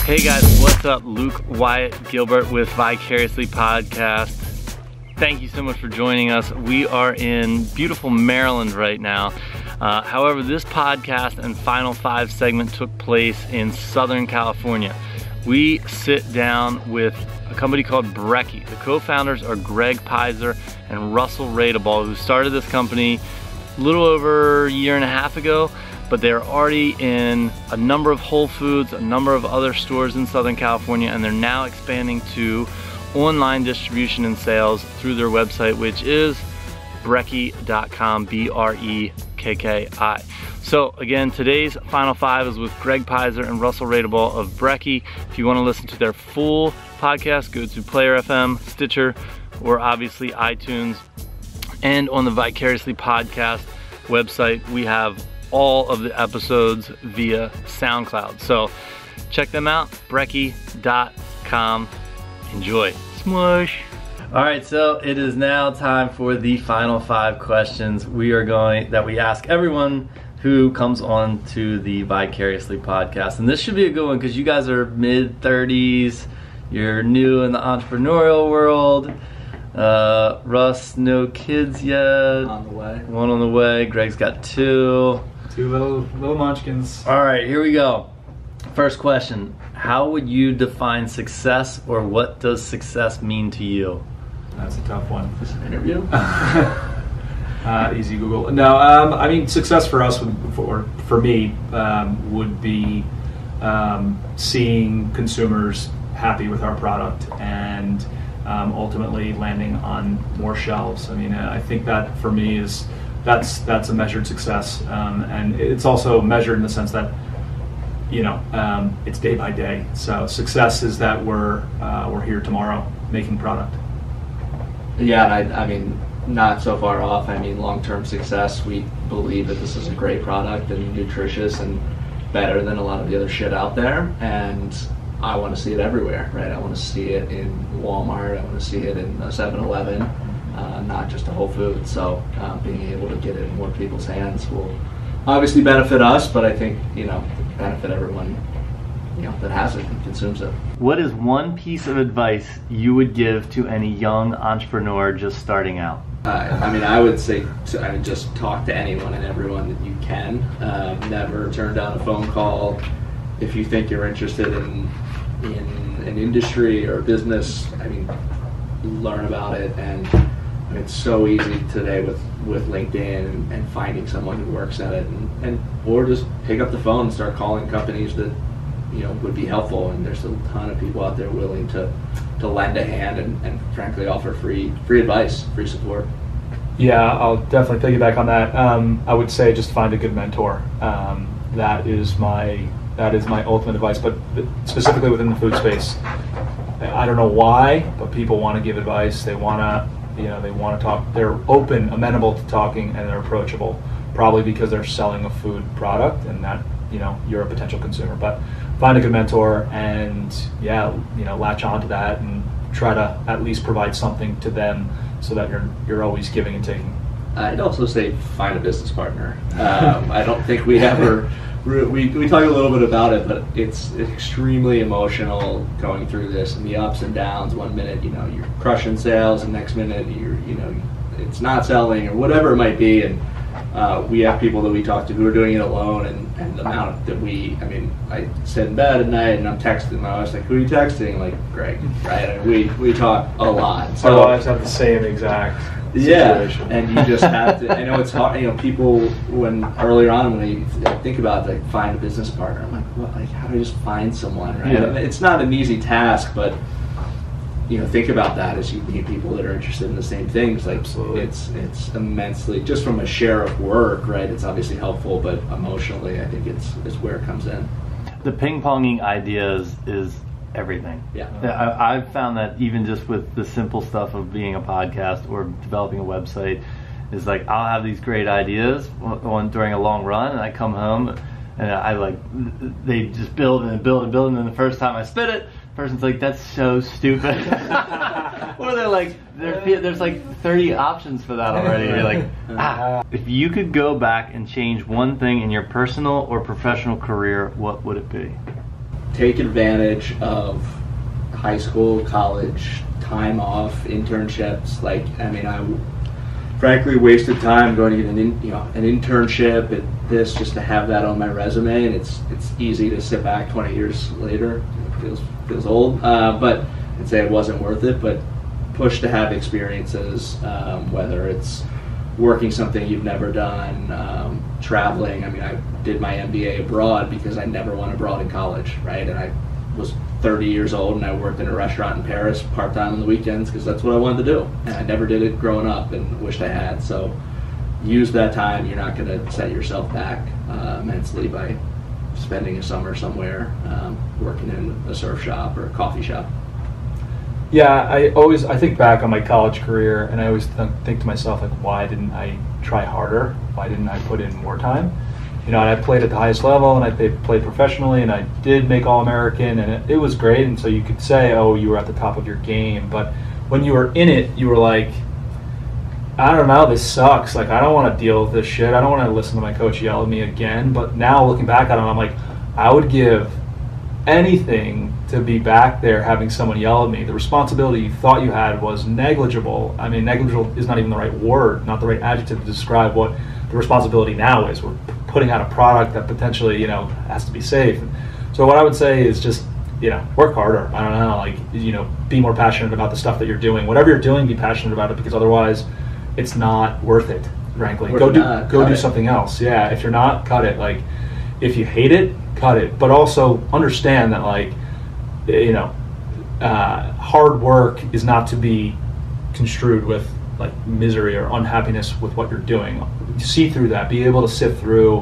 Hey guys, what's up? Luke Wyatt Gilbert with Vicariously Podcast. Thank you so much for joining us. We are in beautiful Maryland right now. However, this podcast and Final Five segment took place in Southern California. We sit down with a company called BREKKI. The co-founders are Greg Pizer and Russell Radeball, who started this company a little over a year and a half ago, but they're already in a number of Whole Foods, a number of other stores in Southern California, and they're now expanding to online distribution and sales through their website, which is brekki.com, B-R-E-K-K-I. So again, today's Final Five is with Greg Pizer and Russell Radeball of BREKKI. If you want to listen to their full podcast, go to Player FM, Stitcher, or obviously iTunes. And on the Vicariously Podcast website, we have all of the episodes via Soundcloud. So check them out, brekki.com. Enjoy. Smush. All right, so it is now time for the final five questions we ask everyone who comes on to the Vicariously Podcast. And this should be a good one because you guys are mid-30s, you're new in the entrepreneurial world. Russ, no kids yet. On the way. One on the way. Greg's got two. Two little munchkins. All right, here we go. First question. How would you define success, or what does success mean to you? That's a tough one. This is an interview? Easy Google. No, I mean, success for us, for me, would be seeing consumers happy with our product and ultimately landing on more shelves. I mean, I think that for me that's a measured success, and it's also measured in the sense that, you know, it's day by day. So success is that we're here tomorrow making product. Yeah, I mean, not so far off. I mean, long-term success, we believe that this is a great product and nutritious and better than a lot of the other shit out there. And I want to see it everywhere, right? I want to see it in Walmart. I want to see it in a 7-Eleven, not just a Whole Foods. So being able to get it in more people's hands will obviously benefit us, but I think, you know, benefit everyone, you know, that has it and consumes it. What is one piece of advice you would give to any young entrepreneur just starting out? I mean, I would say I would just talk to anyone and everyone that you can. Never turn down a phone call. If you think you're interested in an industry or a business, I mean, learn about it. And it's so easy today with LinkedIn and finding someone who works at it, or just pick up the phone and start calling companies that, you know, would be helpful. And there's a ton of people out there willing to lend a hand and frankly offer free advice, free support. Yeah, I'll definitely piggyback on that. I would say just find a good mentor. That is my ultimate advice. But specifically within the food space, I don't know why, but people want to give advice. They want to talk. They're open, amenable to talking, and they're approachable. Probably because they're selling a food product, and that, you know, you're a potential consumer. But find a good mentor, and yeah, you know, latch onto that and try to at least provide something to them, so that you're always giving and taking. I'd also say find a business partner. I don't think we ever. We talk a little bit about it, but it's extremely emotional going through this and the ups and downs. One minute, you know, you're crushing sales, and next minute it's not selling or whatever it might be. And we have people that we talk to who are doing it alone, and the amount that I sit in bed at night and I'm texting my wife, like, who are you texting? Like, Greg, right? I mean, we talk a lot. So my wives have the same exact situation. Yeah, and you just have to. I know it's hard. You know, people earlier on when they think about like find a business partner, I'm like, what? Like, how do I just find someone? Right? Yeah. And it's not an easy task, but you know, think about that as you meet people that are interested in the same things. Like, absolutely. It's immensely, just from a share of work, right? It's obviously helpful, but emotionally, I think it's where it comes in. The ping-ponging ideas is everything. Yeah. I've found that even just with the simple stuff of being a podcast or developing a website, is like I'll have these great ideas during a long run, and I come home and they just build and build and build, and then the first time I spit it, the person's like, that's so stupid. Or they're like, there's like 30 options for that already. You're like, If you could go back and change one thing in your personal or professional career, what would it be? take advantage of high school, college, time off, internships. Like, I mean, I frankly wasted time going to get an internship at this just to have that on my resume, and it's easy to sit back 20 years later. It feels old, but I'd say it wasn't worth it. But push to have experiences, whether it's working something you've never done, traveling. I mean, I did my MBA abroad because I never went abroad in college, right? And I was 30 years old and I worked in a restaurant in Paris part-time on the weekends because that's what I wanted to do. And I never did it growing up and wished I had. So use that time. You're not going to set yourself back immensely by spending a summer somewhere working in a surf shop or a coffee shop. Yeah, I think back on my college career, and I always think to myself, like, why didn't I try harder? Why didn't I put in more time? You know, and I played at the highest level, and I played professionally, and I did make All-American, and it was great. And so you could say, oh, you were at the top of your game. But when you were in it, you were like, I don't know, this sucks. Like, I don't want to deal with this shit. I don't want to listen to my coach yell at me again. But now looking back at it, I'm like, I would give anything to be back there having someone yell at me. The responsibility you thought you had was negligible. I mean, negligible is not even the right word, not the right adjective to describe what the responsibility now is. We're putting out a product that potentially, has to be safe. So what I would say is just, work harder. I don't know, like, be more passionate about the stuff that you're doing. Whatever you're doing, be passionate about it, because otherwise it's not worth it, frankly. Go do something else. Yeah, if you're not, cut it. Like, if you hate it, cut it. But also understand that, like, hard work is not to be construed with like misery or unhappiness with what you're doing. See through that. Be able to sift through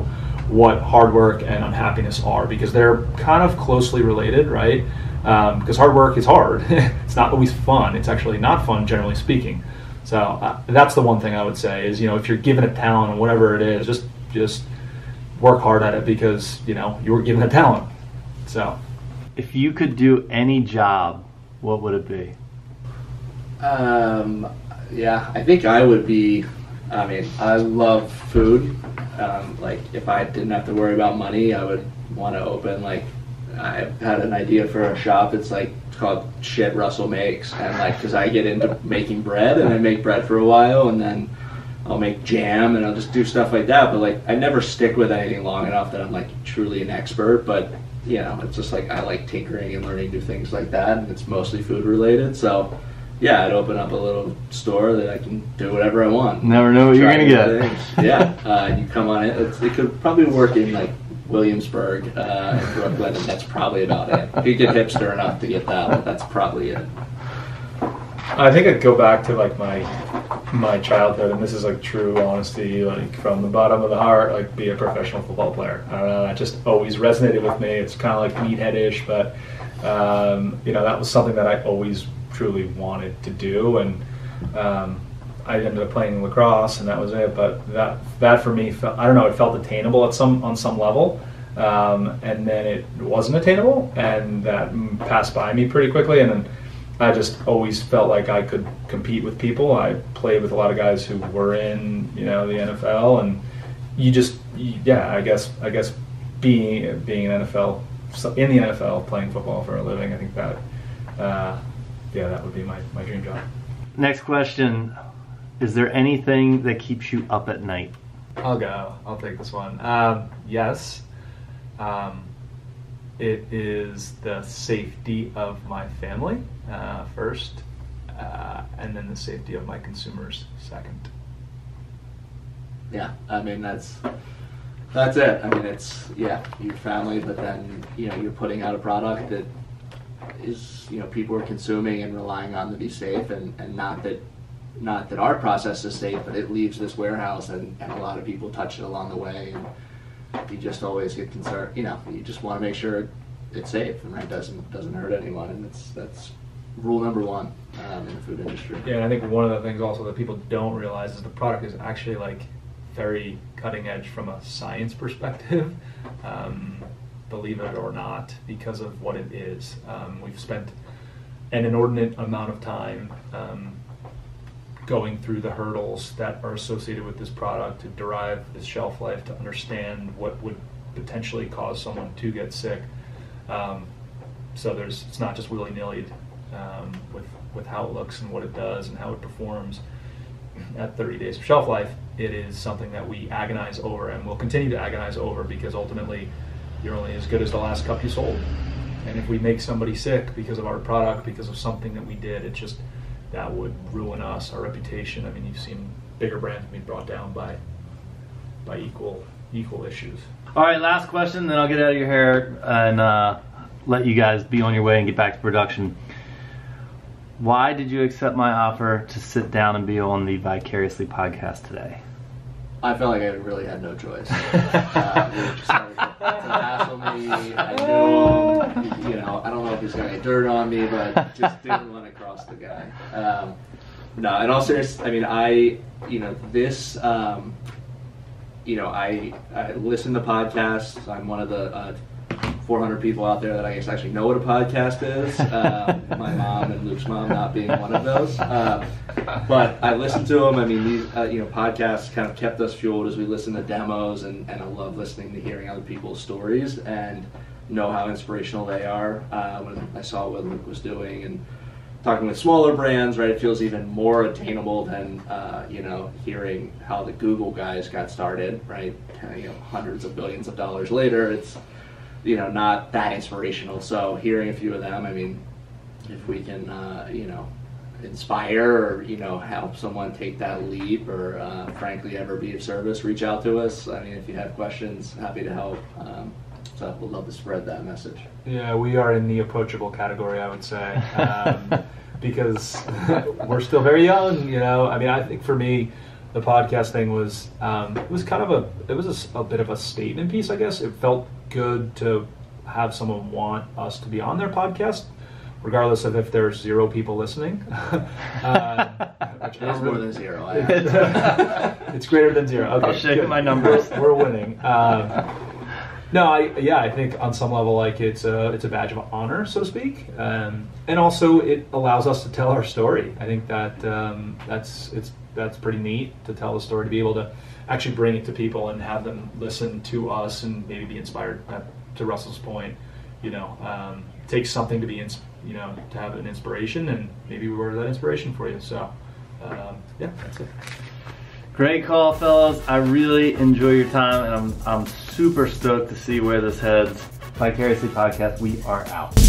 what hard work and unhappiness are, because they're kind of closely related, right? Because hard work is hard. It's not always fun. It's actually not fun, generally speaking. So that's the one thing I would say is, if you're given a talent or whatever it is, just work hard at it, because you were given a talent. So if you could do any job, what would it be? Yeah, I think I would be, I love food. Like, if I didn't have to worry about money, I would want to open, like, I had an idea for a shop. It's called Shit Russell Makes. And because I get into making bread, and I make bread for a while, and then I'll make jam, and I'll just do stuff like that. But I never stick with anything long enough that I'm truly an expert. But it's just I like tinkering and learning new things like that, and it's mostly food related. So yeah, I'd open up a little store that I can do whatever I want. Never know what you're gonna get. Yeah, you come on it. It could probably work in Williamsburg in Brooklyn, and that's probably about it. If you get hipster enough to get that, but that's probably it. I think I'd go back to my childhood, and this is true honesty, from the bottom of the heart, be a professional football player. I don't know, that just always resonated with me. It's kind of meathead-ish, but that was something that I always truly wanted to do, and I ended up playing lacrosse, and that was it. But that for me, it felt attainable on some level, and then it wasn't attainable, and that passed by me pretty quickly, and then I just always felt like I could compete with people. I played with a lot of guys who were in, the NFL, and I guess being an NFL, in the NFL, playing football for a living, I think that, that would be my dream job. Next question: is there anything that keeps you up at night? I'll take this one. Yes. It is the safety of my family first, and then the safety of my consumers second. Yeah, that's it. It's your family, but then you're putting out a product that is people are consuming and relying on to be safe, and not that our process is safe, but it leaves this warehouse and a lot of people touch it along the way, and you just always get concerned. You just want to make sure it's safe and it doesn't hurt anyone, and that's rule number one in the food industry. Yeah, and I think one of the things also that people don't realize is the product is actually very cutting edge from a science perspective, believe it or not, because of what it is. We've spent an inordinate amount of time going through the hurdles that are associated with this product to derive this shelf life, to understand what would potentially cause someone to get sick. So it's not just willy-nilly with how it looks and what it does and how it performs at 30 days of shelf life. It is something that we agonize over and will continue to agonize over, because ultimately you're only as good as the last cup you sold. And if we make somebody sick because of our product, because of something that we did, that would ruin us, our reputation. I mean, you've seen bigger brands being brought down by equal issues. All right, last question, then I'll get out of your hair and let you guys be on your way and get back to production. Why did you accept my offer to sit down and be on the Vicariously podcast today? I felt like I really had no choice. They were just starting to hassle me. I knew him. You know, I don't know if he's going to get dirt on me, but just didn't want to cross the guy. No, in all seriousness, I mean, I listen to podcasts. I'm one of the 400 people out there that I guess actually know what a podcast is. My mom and Luke's mom not being one of those. But I listen to them. I mean, these podcasts kind of kept us fueled as we listen to demos, and I love listening to hearing other people's stories and know how inspirational they are. When I saw what Luke was doing and talking with smaller brands, right, it feels even more attainable than hearing how the Google guys got started, right? Hundreds of billions of dollars later, it's not that inspirational. So hearing a few of them, I mean, if we can inspire or help someone take that leap, or frankly ever be of service, reach out to us. I mean, if you have questions, happy to help. So we'd love to spread that message. Yeah, we are in the approachable category, I would say, because we're still very young. I mean, I think for me, the podcast thing was it was a bit of a statement piece, I guess. It felt good to have someone want us to be on their podcast, regardless of if there's 0 people listening. Which is more than 0. It's greater than 0. Okay, I'll shake my numbers. We're winning. I think on some level, like it's a badge of honor, so to speak, and also it allows us to tell our story. I think that that's pretty neat to tell the story, to be able to actually bring it to people and have them listen to us and maybe be inspired. To Russell's point, take something to be to have an inspiration, and maybe we were that inspiration for you. So that's it. Great call, fellas. I really enjoy your time, and I'm super stoked to see where this heads. Vicariously podcast, we are out.